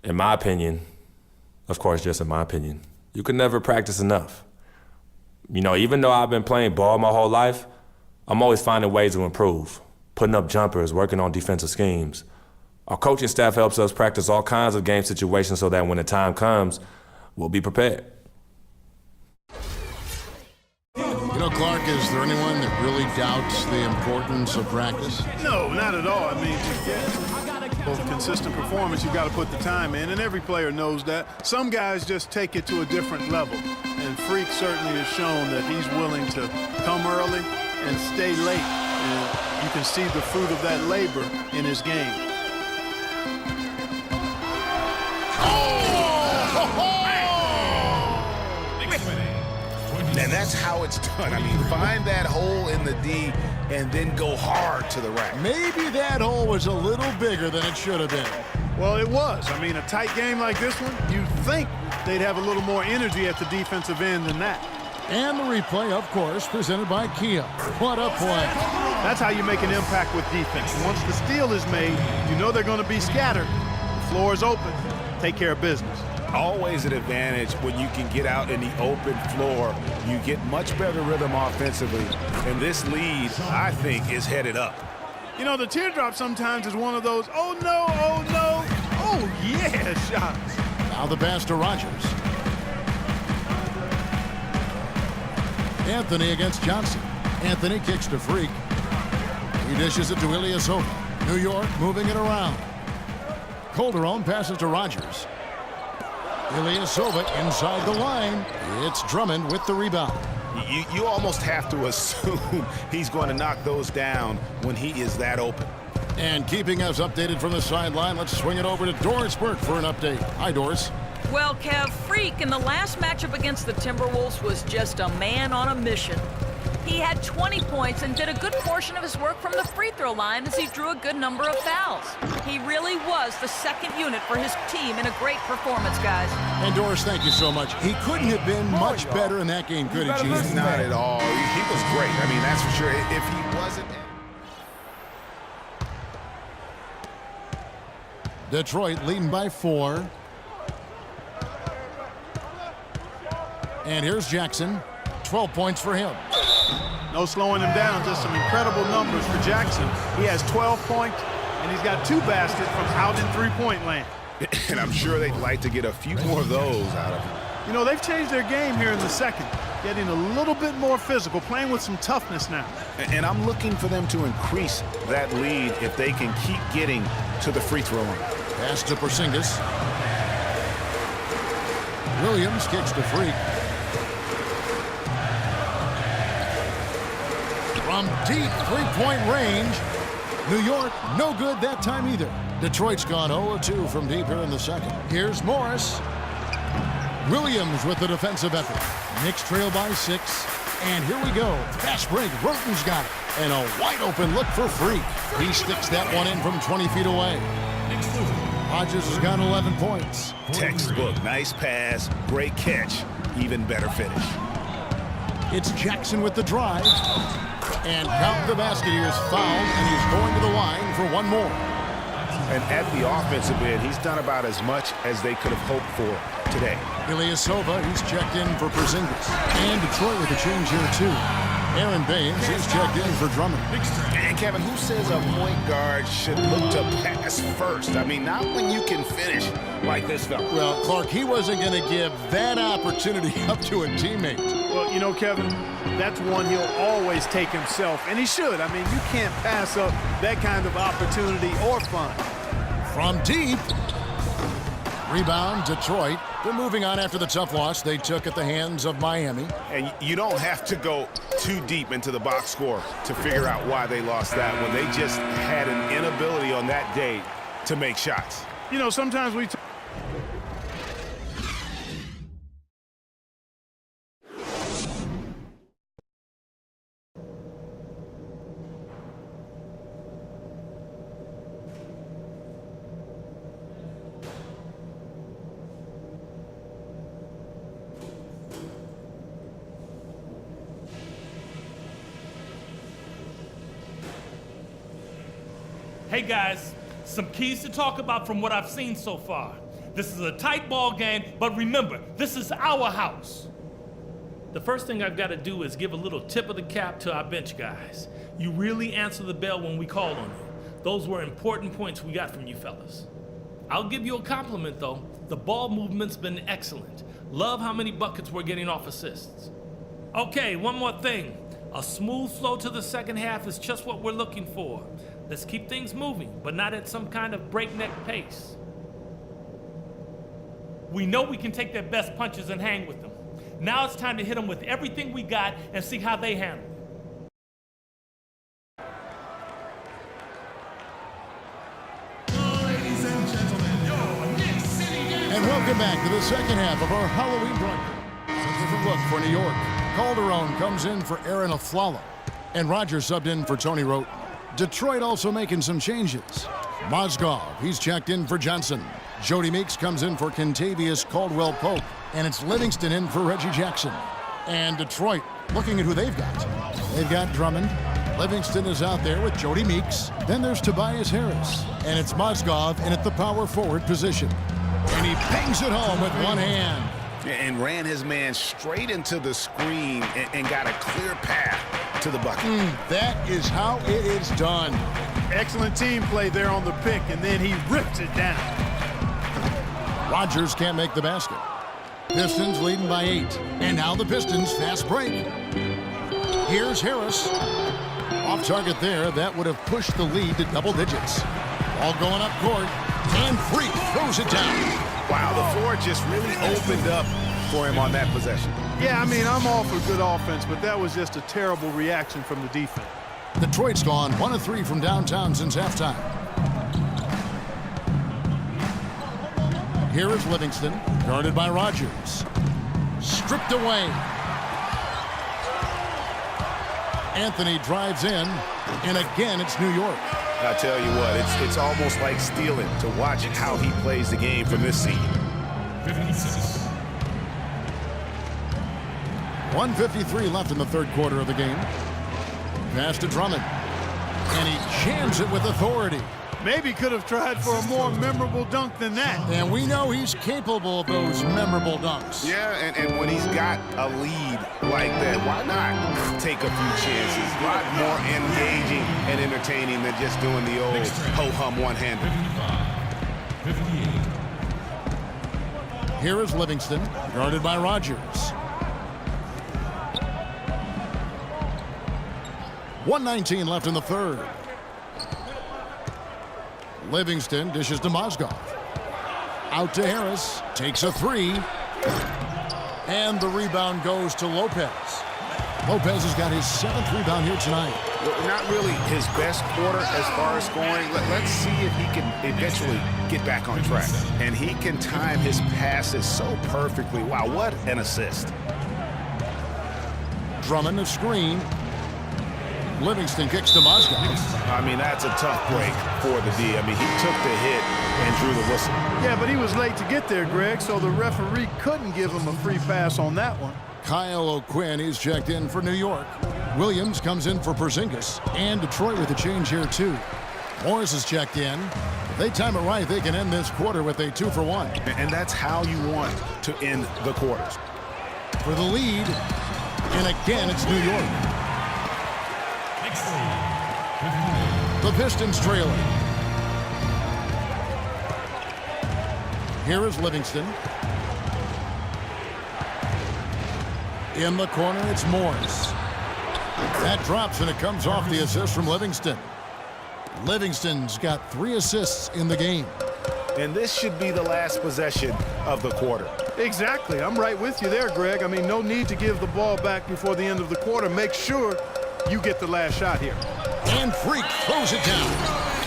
In my opinion, of course, just in my opinion, you can never practice enough. You know, even though I've been playing ball my whole life, I'm always finding ways to improve, putting up jumpers, working on defensive schemes. Our coaching staff helps us practice all kinds of game situations so that when the time comes, we'll be prepared. You know, Clark, is there anyone that really doubts the importance of practice? No, not at all. I mean, to get both consistent performance, you got to put the time in, and every player knows that. Some guys just take it to a different level, and Freak certainly has shown that he's willing to come early and stay late, and you can see the fruit of that labor in his game. And that's how it's done. I mean, find that hole in the D and then go hard to the rack. Maybe that hole was a little bigger than it should have been. Well, it was. I mean, a tight game like this one, you'd think they'd have a little more energy at the defensive end than that. And the replay, of course, presented by Kia. What a play. That's how you make an impact with defense. Once the steal is made, you know they're going to be scattered. The floor is open. Take care of business. Always an advantage when you can get out in the open floor. You get much better rhythm offensively. And this lead, I think, is headed up. You know, the teardrop sometimes is one of those, oh, no, oh, no, oh, yeah, shots. Now the pass to Rogers. Anthony against Johnson. Anthony kicks to Freak. He dishes it to Ilyasova. New York moving it around. Calderon passes to Rogers. Ilyasova inside the line. It's Drummond with the rebound. You almost have to assume he's going to knock those down when he is that open. And keeping us updated from the sideline, let's swing it over to Doris Burke for an update. Hi, Doris. Well, Kev, Freak in the last matchup against the Timberwolves was just a man on a mission. He had 20 points and did a good portion of his work from the free throw line as he drew a good number of fouls. He really was the second unit for his team in a great performance, guys. And Doris, thank you so much. He couldn't have been much better in that game, could he, Chief? Not at all. He was great. I mean, that's for sure. If he wasn't... Detroit leading by 4. And here's Jackson. 12 points for him. No slowing him down, just some incredible numbers for Jackson. He has 12 points, and he's got 2 baskets from out in three-point land. And I'm sure they'd like to get a few more of those out of him. You know, they've changed their game here in the second, getting a little bit more physical, playing with some toughness now. And I'm looking for them to increase that lead if they can keep getting to the free throw line. Pass to Porzingis. Williams kicks to Freak. From deep three-point range, New York no good that time either. Detroit's gone 0-2 from deep here in the second. Here's Morris. Williams with the defensive effort. Knicks trail by 6. And here we go. Fast break. Roten's got it. And a wide-open look for Freak. He sticks that one in from 20 feet away. Hodges has got 11 points. Textbook. Nice pass. Great catch. Even better finish. It's Jackson with the drive. And count the basket. He is fouled, and he's going to the line for one more. And at the offensive end, he's done about as much as they could have hoped for today. Ilyasova, he's checked in for Porzingis. And Detroit with a change here, too. Aaron Baines, he's checked in for Drummond. And Kevin, who says a point guard should look to pass first? I mean, not when you can finish like this fella. Well, Clark, he wasn't going to give that opportunity up to a teammate. Well, you know, Kevin, that's one he'll always take himself, and he should. I mean, you can't pass up that kind of opportunity or fun. From deep. Rebound, Detroit. They're moving on after the tough loss they took at the hands of Miami. And you don't have to go too deep into the box score to figure out why they lost that one. They just had an inability on that day to make shots. You know, sometimes we... Hey guys, some keys to talk about from what I've seen so far. This is a tight ball game, but remember, this is our house. The first thing I've got to do is give a little tip of the cap to our bench guys. You really answer the bell when we call on you. Those were important points we got from you fellas. I'll give you a compliment though. The ball movement's been excellent. Love how many buckets we're getting off assists. Okay, one more thing. A smooth flow to the second half is just what we're looking for. Let's keep things moving, but not at some kind of breakneck pace. We know we can take their best punches and hang with them. Now it's time to hit them with everything we got and see how they handle it. Ladies and gentlemen, your Knicks City game. And welcome back to the second half of our Halloween broadcast. A different look for New York. Calderon comes in for Aaron Aflalo, and Rogers subbed in for Tony Roten. Detroit also making some changes. Mozgov, he's checked in for Johnson. Jody Meeks comes in for Kentavious Caldwell-Pope, and it's Livingston in for Reggie Jackson. And Detroit, looking at who they've got. They've got Drummond. Livingston is out there with Jody Meeks. Then there's Tobias Harris, and it's Mozgov in at the power forward position. And he bangs it home with one hand. And ran his man straight into the screen and got a clear path to the bucket. That is how it is done. Excellent team play there on the pick, and then he rips it down. Rogers can't make the basket. Pistons leading by 8. And now the Pistons fast break. Here's Harris. Off target there. That would have pushed the lead to double digits. All going up court. And Freak throws it down. Wow, the floor just really opened up for him on that possession. Yeah, I mean, I'm all for good offense, but that was just a terrible reaction from the defense. Detroit's gone 1 of 3 from downtown since halftime. Here is Livingston, guarded by Rogers. Stripped away. Anthony drives in, and again it's New York. I tell you what, it's almost like stealing to watch how he plays the game from this seat. 1:53 left in the third quarter of the game. Pass to Drummond, and he jams it with authority. Maybe could have tried for a more memorable dunk than that. And we know he's capable of those memorable dunks. Yeah, and when he's got a lead like that, why not take a few chances? A lot more engaging and entertaining than just doing the old ho-hum one-hander. Here is Livingston, guarded by Rogers. 1:19 left in the third. Livingston dishes to Mozgov. Out to Harris. Takes a three. And the rebound goes to Lopez. Lopez has got his 7th rebound here tonight. Well, not really his best quarter as far as scoring. Let's see if he can eventually get back on track. And he can time his passes so perfectly. Wow, what an assist. Drummond a screen. Livingston kicks to Mozgov. I mean, that's a tough break for the D. I mean, he took the hit and drew the whistle. Yeah, but he was late to get there, Greg, so the referee couldn't give him a free pass on that one. Kyle O'Quinn, he's checked in for New York. Williams comes in for Porzingis. And Detroit with a change here, too. Morris is checked in. If they time it right, they can end this quarter with a 2-for-1. And that's how you want to end the quarters. For the lead. And again, it's New York. The Pistons trailing. Here is Livingston. In the corner, it's Morris. That drops, and it comes off the assist from Livingston. Livingston's got 3 assists in the game. And this should be the last possession of the quarter. Exactly. I'm right with you there, Greg. I mean, no need to give the ball back before the end of the quarter. Make sure you get the last shot here. And Freak throws it down.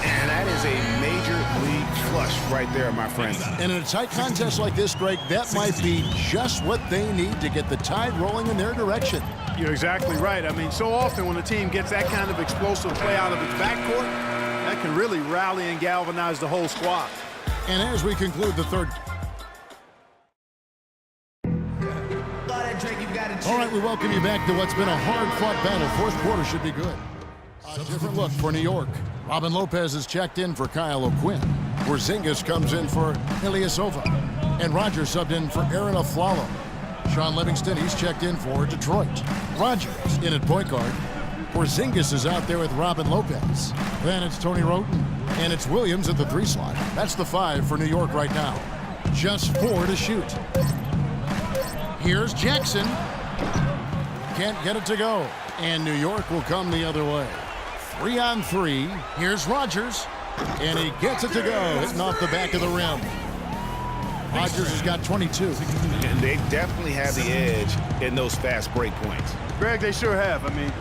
And that is a major league flush right there, my friends. And in a tight contest like this, Greg, that might be just what they need to get the tide rolling in their direction. You're exactly right. I mean, so often when a team gets that kind of explosive play out of its backcourt, that can really rally and galvanize the whole squad. And as we conclude the third. All right, we welcome you back to what's been a hard-fought battle. Fourth quarter should be good. A different look for New York. Robin Lopez is checked in for Kyle O'Quinn. Porzingis comes in for Ilyasova. And Rogers subbed in for Aaron Aflalo. Sean Livingston, he's checked in for Detroit. Rogers in at point guard. Porzingis is out there with Robin Lopez. Then it's Tony Roten. And it's Williams at the 3 slot. That's the 5 for New York right now. Just 4 to shoot. Here's Jackson. Can't get it to go. And New York will come the other way. 3 on 3. Here's Rogers. And he gets it to go, hitting off the back of the rim. Rogers has got 22. And they definitely have the edge in those fast break points. Greg, they sure have. I mean,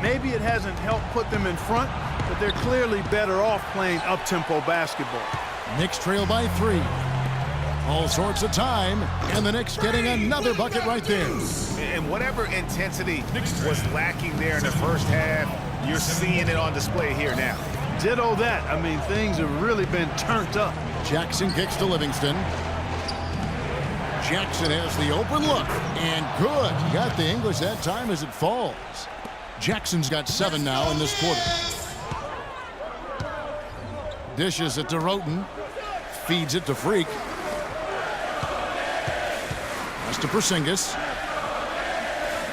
maybe it hasn't helped put them in front, but they're clearly better off playing up-tempo basketball. Knicks trail by 3. All sorts of time, and the Knicks getting another bucket right there. And whatever intensity was lacking there in the first half, you're seeing it on display here now. Ditto that. I mean, things have really been turned up. Jackson kicks to Livingston. Jackson has the open look, and good. Got the English that time as it falls. Jackson's got 7 now in this quarter. Dishes it to Roten. Feeds it to Freak. That's to Porzingis.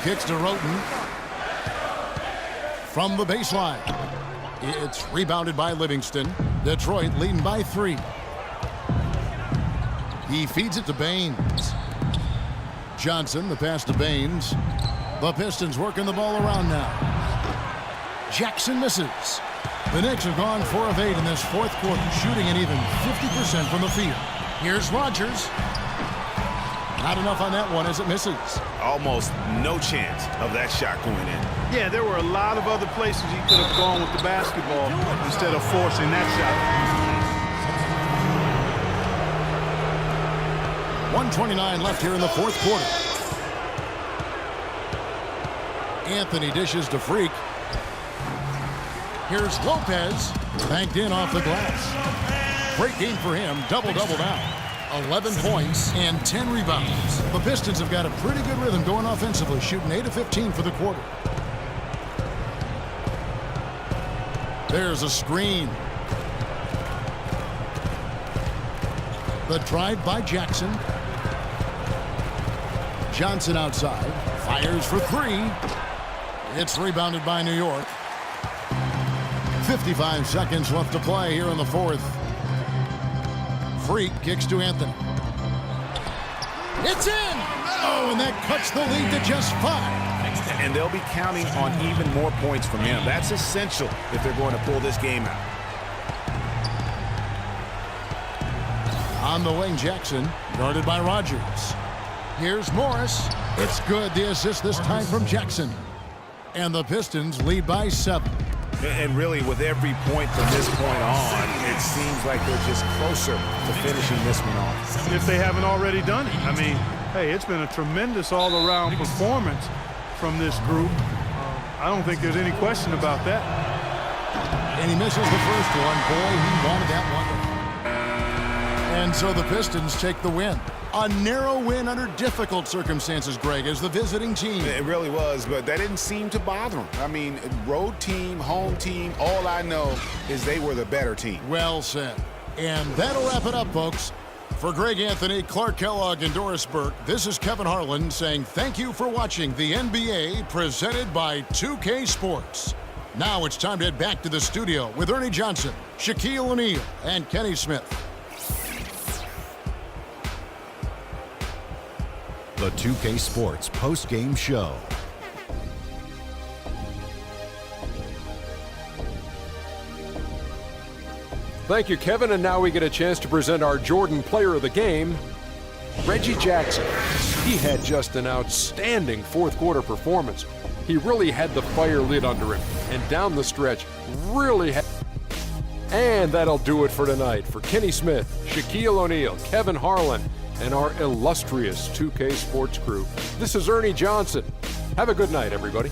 Kicks to Roten. From the baseline. It's rebounded by Livingston. Detroit leading by 3. He feeds it to Baines. Johnson, the pass to Baines. The Pistons working the ball around now. Jackson misses. The Knicks have gone 4 of 8 in this 4th quarter, shooting an even 50% from the field. Here's Rogers. Not enough on that one as it misses. Almost no chance of that shot going in. Yeah, there were a lot of other places he could have gone with the basketball instead of forcing that shot. 1:29 left here in the 4th quarter. Anthony dishes to Freak. Here's Lopez. Banked in off the glass. Great game for him. Double-double now. 11 points and 10 rebounds. The Pistons have got a pretty good rhythm going offensively, shooting 8 of 15 for the quarter. There's a screen. The drive by Jackson. Johnson outside. Fires for 3. It's rebounded by New York. 55 seconds left to play here in the 4th. Freak kicks to Anthony. It's in! Oh, and that cuts the lead to just 5. And they'll be counting on even more points from him. That's essential if they're going to pull this game out. On the wing, Jackson, guarded by Rogers. Here's Morris. It's good. The assist this time from Jackson. And the Pistons lead by 7. And really, with every point from this point on, it seems like they're just closer to finishing this one off. If they haven't already done it. I mean, hey, it's been a tremendous all-around performance from this group. I don't think there's any question about that. And he misses the first one. Boy, he wanted that one. And so the Pistons take the win. A narrow win under difficult circumstances, Greg, as the visiting team. It really was, but that didn't seem to bother them. I mean, road team, home team, all I know is they were the better team. Well said. And that'll wrap it up, folks. For Greg Anthony, Clark Kellogg, and Doris Burke, this is Kevin Harlan saying thank you for watching the NBA presented by 2K Sports. Now it's time to head back to the studio with Ernie Johnson, Shaquille O'Neal, and Kenny Smith. The 2K Sports post-game show. Thank you, Kevin. And now we get a chance to present our Jordan Player of the Game, Reggie Jackson. He had just an outstanding 4th quarter performance. He really had the fire lit under him. And down the stretch, really had... And that'll do it for tonight. For Kenny Smith, Shaquille O'Neal, Kevin Harlan, and our illustrious 2K Sports crew, this is Ernie Johnson. Have a good night, everybody.